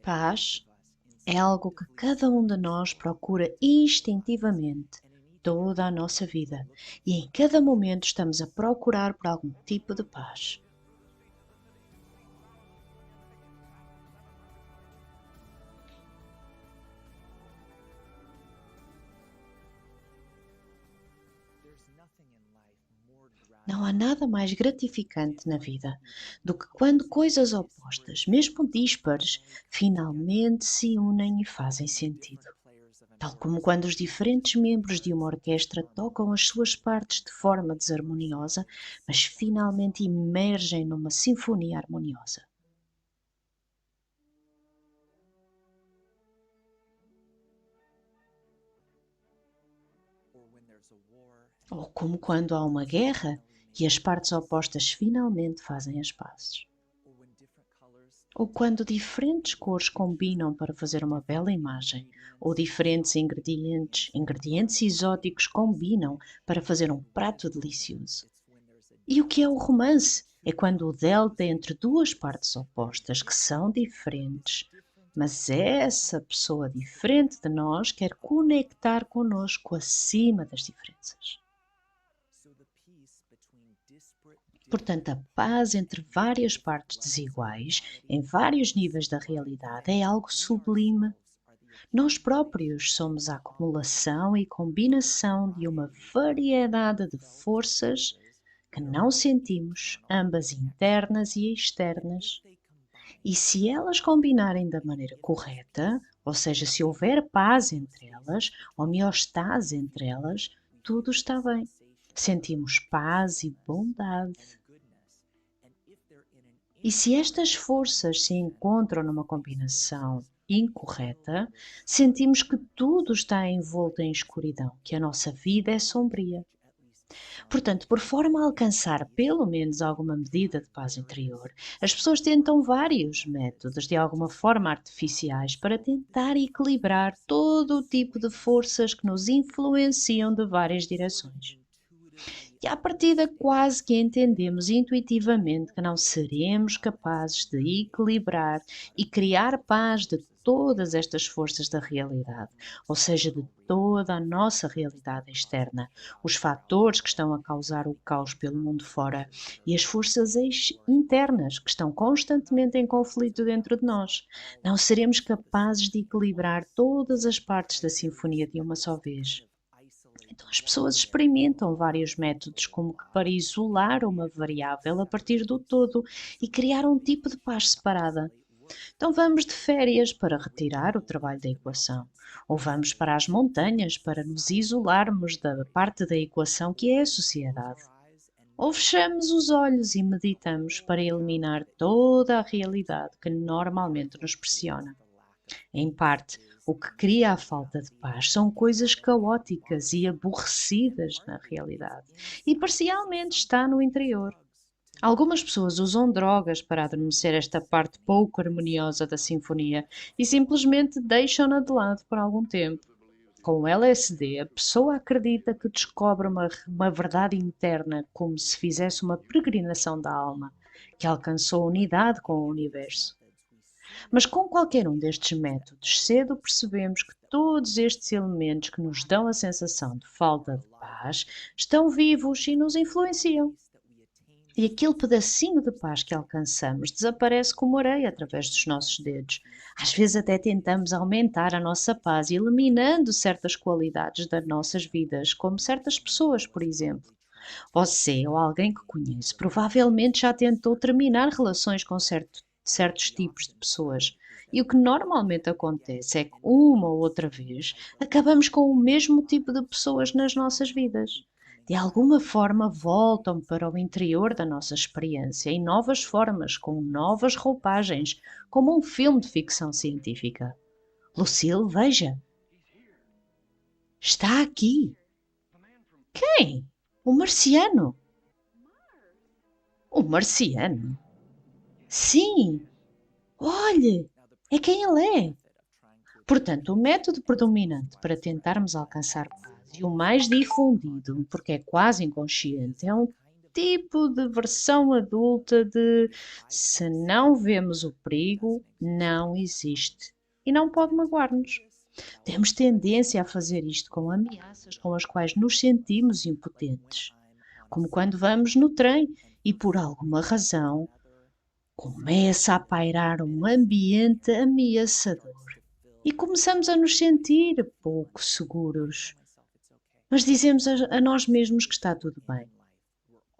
Paz é algo que cada um de nós procura instintivamente toda a nossa vida e em cada momento estamos a procurar por algum tipo de paz. Não há nada mais gratificante na vida do que quando coisas opostas, mesmo díspares, finalmente se unem e fazem sentido. Tal como quando os diferentes membros de uma orquestra tocam as suas partes de forma desarmoniosa, mas finalmente emergem numa sinfonia harmoniosa. Ou como quando há uma guerra e as partes opostas finalmente fazem as pazes. Ou quando diferentes cores combinam para fazer uma bela imagem, ou diferentes ingredientes exóticos combinam para fazer um prato delicioso. E o que é o romance? É quando o delta entre duas partes opostas que são diferentes, mas essa pessoa diferente de nós quer conectar conosco acima das diferenças. Portanto, a paz entre várias partes desiguais, em vários níveis da realidade, é algo sublime. Nós próprios somos a acumulação e combinação de uma variedade de forças que não sentimos, ambas internas e externas. E se elas combinarem da maneira correta, ou seja, se houver paz entre elas, homeostase entre elas, tudo está bem. Sentimos paz e bondade. E se estas forças se encontram numa combinação incorreta, sentimos que tudo está envolto em escuridão, que a nossa vida é sombria. Portanto, por forma a alcançar pelo menos alguma medida de paz interior, as pessoas tentam vários métodos, de alguma forma artificiais, para tentar equilibrar todo o tipo de forças que nos influenciam de várias direções. E à partida quase que entendemos intuitivamente que não seremos capazes de equilibrar e criar paz de todas estas forças da realidade, ou seja, de toda a nossa realidade externa, os fatores que estão a causar o caos pelo mundo fora e as forças internas que estão constantemente em conflito dentro de nós. Não seremos capazes de equilibrar todas as partes da sinfonia de uma só vez. Então, as pessoas experimentam vários métodos, como que para isolar uma variável a partir do todo e criar um tipo de paz separada. Então, vamos de férias para retirar o trabalho da equação, ou vamos para as montanhas para nos isolarmos da parte da equação que é a sociedade. Ou fechamos os olhos e meditamos para eliminar toda a realidade que normalmente nos pressiona. Em parte, o que cria a falta de paz são coisas caóticas e aborrecidas na realidade, e parcialmente está no interior. Algumas pessoas usam drogas para adormecer esta parte pouco harmoniosa da sinfonia e simplesmente deixam-na de lado por algum tempo. Com o LSD, a pessoa acredita que descobre uma verdade interna, como se fizesse uma peregrinação da alma, que alcançou unidade com o universo. Mas com qualquer um destes métodos, cedo percebemos que todos estes elementos que nos dão a sensação de falta de paz estão vivos e nos influenciam. E aquele pedacinho de paz que alcançamos desaparece como areia através dos nossos dedos. Às vezes até tentamos aumentar a nossa paz, eliminando certas qualidades das nossas vidas, como certas pessoas, por exemplo. Você ou alguém que conhece provavelmente já tentou terminar relações com certos tipos de pessoas. E o que normalmente acontece é que, uma ou outra vez, acabamos com o mesmo tipo de pessoas nas nossas vidas. De alguma forma voltam para o interior da nossa experiência em novas formas, com novas roupagens, como um filme de ficção científica. Lucille, veja, está aqui. Quem? O marciano. O marciano? Sim, olhe, é quem ele é. Portanto, o método predominante para tentarmos alcançar paz e o mais difundido, porque é quase inconsciente, é um tipo de versão adulta de se não vemos o perigo, não existe e não pode magoar-nos. Temos tendência a fazer isto com ameaças com as quais nos sentimos impotentes, como quando vamos no trem e por alguma razão começa a pairar um ambiente ameaçador e começamos a nos sentir pouco seguros. Mas dizemos a nós mesmos que está tudo bem.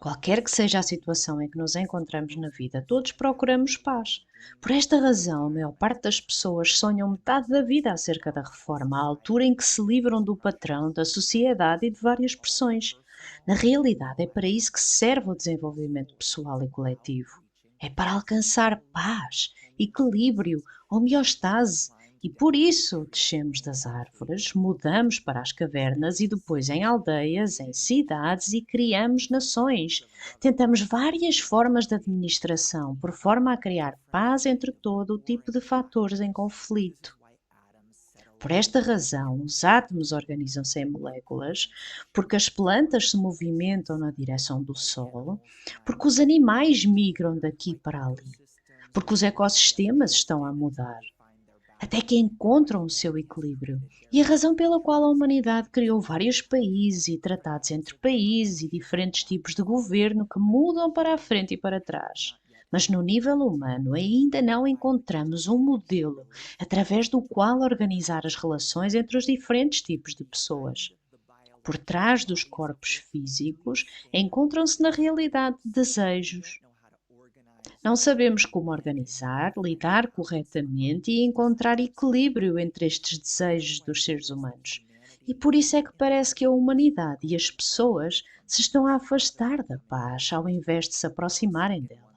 Qualquer que seja a situação em que nos encontramos na vida, todos procuramos paz. Por esta razão, a maior parte das pessoas sonham metade da vida acerca da reforma, à altura em que se livram do patrão, da sociedade e de várias pressões. Na realidade, é para isso que serve o desenvolvimento pessoal e coletivo. É para alcançar paz, equilíbrio, homeostase. E por isso descemos das árvores, mudamos para as cavernas e depois em aldeias, em cidades e criamos nações. Tentamos várias formas de administração, por forma a criar paz entre todo o tipo de fatores em conflito. Por esta razão, os átomos organizam-se em moléculas, porque as plantas se movimentam na direção do Sol, porque os animais migram daqui para ali, porque os ecossistemas estão a mudar até que encontram o seu equilíbrio. E a razão pela qual a humanidade criou vários países e tratados entre países e diferentes tipos de governo que mudam para a frente e para trás. Mas no nível humano ainda não encontramos um modelo através do qual organizar as relações entre os diferentes tipos de pessoas. Por trás dos corpos físicos encontram-se na realidade desejos. Não sabemos como organizar, lidar corretamente e encontrar equilíbrio entre estes desejos dos seres humanos. E por isso é que parece que a humanidade e as pessoas se estão a afastar da paz ao invés de se aproximarem dela.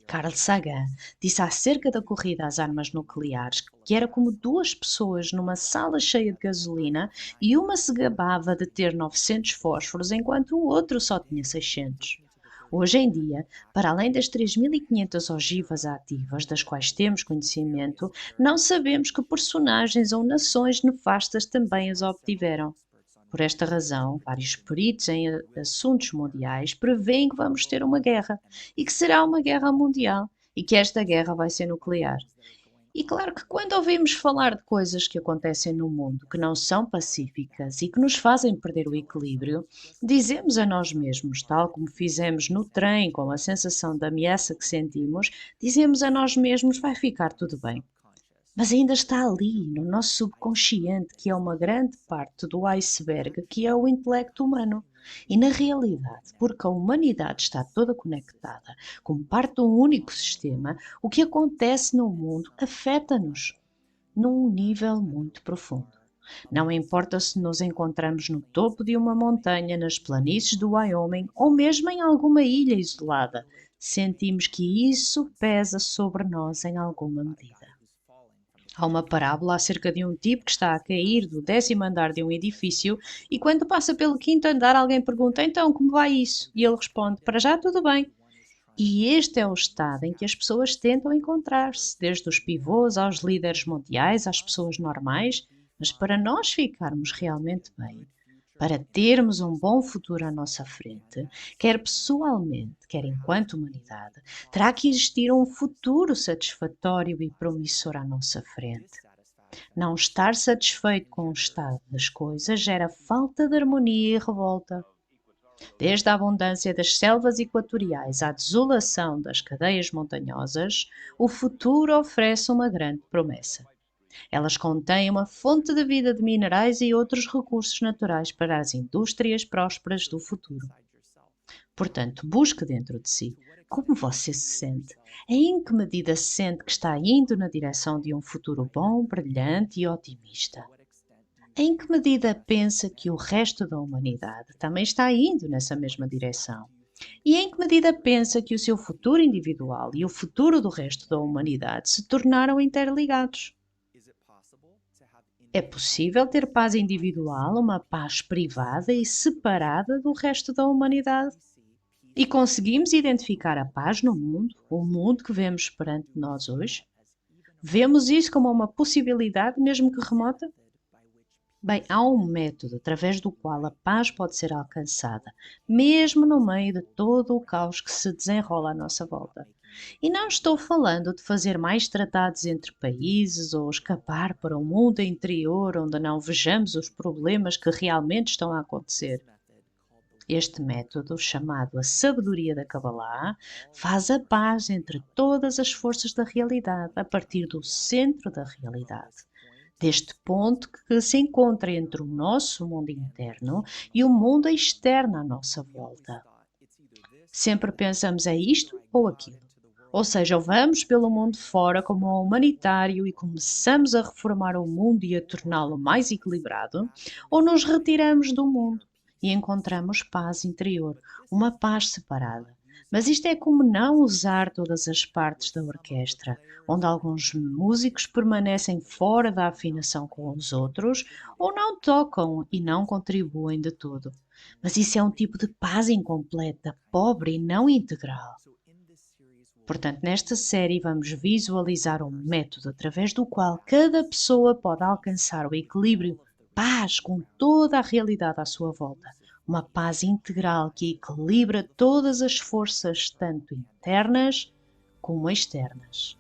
Carl Sagan disse acerca da corrida às armas nucleares que era como duas pessoas numa sala cheia de gasolina e uma se gabava de ter 900 fósforos enquanto o outro só tinha 600. Hoje em dia, para além das 3.500 ogivas ativas das quais temos conhecimento, não sabemos que personagens ou nações nefastas também as obtiveram. Por esta razão, vários peritos em assuntos mundiais preveem que vamos ter uma guerra e que será uma guerra mundial e que esta guerra vai ser nuclear. E claro que quando ouvimos falar de coisas que acontecem no mundo que não são pacíficas e que nos fazem perder o equilíbrio, dizemos a nós mesmos, tal como fizemos no trem com a sensação de ameaça que sentimos, dizemos a nós mesmos vai ficar tudo bem. Mas ainda está ali, no nosso subconsciente, que é uma grande parte do iceberg, que é o intelecto humano. E na realidade, porque a humanidade está toda conectada, como parte de um único sistema, o que acontece no mundo afeta-nos num nível muito profundo. Não importa se nos encontramos no topo de uma montanha, nas planícies do Wyoming ou mesmo em alguma ilha isolada, sentimos que isso pesa sobre nós em alguma medida. Há uma parábola acerca de um tipo que está a cair do 10º andar de um edifício e quando passa pelo 5º andar alguém pergunta, então, como vai isso? E ele responde, para já tudo bem. E este é o estado em que as pessoas tentam encontrar-se, desde os pivôs aos líderes mundiais, às pessoas normais, mas para nós ficarmos realmente bem, para termos um bom futuro à nossa frente, quer pessoalmente, quer enquanto humanidade, terá que existir um futuro satisfatório e promissor à nossa frente. Não estar satisfeito com o estado das coisas gera falta de harmonia e revolta. Desde a abundância das selvas equatoriais à desolação das cadeias montanhosas, o futuro oferece uma grande promessa. Elas contêm uma fonte de vida de minerais e outros recursos naturais para as indústrias prósperas do futuro. Portanto, busque dentro de si como você se sente. Em que medida se sente que está indo na direção de um futuro bom, brilhante e otimista? Em que medida pensa que o resto da humanidade também está indo nessa mesma direção? E em que medida pensa que o seu futuro individual e o futuro do resto da humanidade se tornaram interligados? É possível ter paz individual, uma paz privada e separada do resto da humanidade? E conseguimos identificar a paz no mundo, o mundo que vemos perante nós hoje? Vemos isso como uma possibilidade, mesmo que remota? Bem, há um método através do qual a paz pode ser alcançada, mesmo no meio de todo o caos que se desenrola à nossa volta. E não estou falando de fazer mais tratados entre países ou escapar para um mundo interior onde não vejamos os problemas que realmente estão a acontecer. Este método, chamado a sabedoria da Kabbalah, faz a paz entre todas as forças da realidade a partir do centro da realidade, deste ponto que se encontra entre o nosso mundo interno e o mundo externo à nossa volta. Sempre pensamos é isto ou aquilo. Ou seja, ou vamos pelo mundo fora como um humanitário e começamos a reformar o mundo e a torná-lo mais equilibrado, ou nos retiramos do mundo e encontramos paz interior, uma paz separada. Mas isto é como não usar todas as partes da orquestra, onde alguns músicos permanecem fora da afinação com os outros, ou não tocam e não contribuem de todo. Mas isso é um tipo de paz incompleta, pobre e não integral. Portanto, nesta série vamos visualizar um método através do qual cada pessoa pode alcançar o equilíbrio, paz com toda a realidade à sua volta. Uma paz integral que equilibra todas as forças, tanto internas como externas.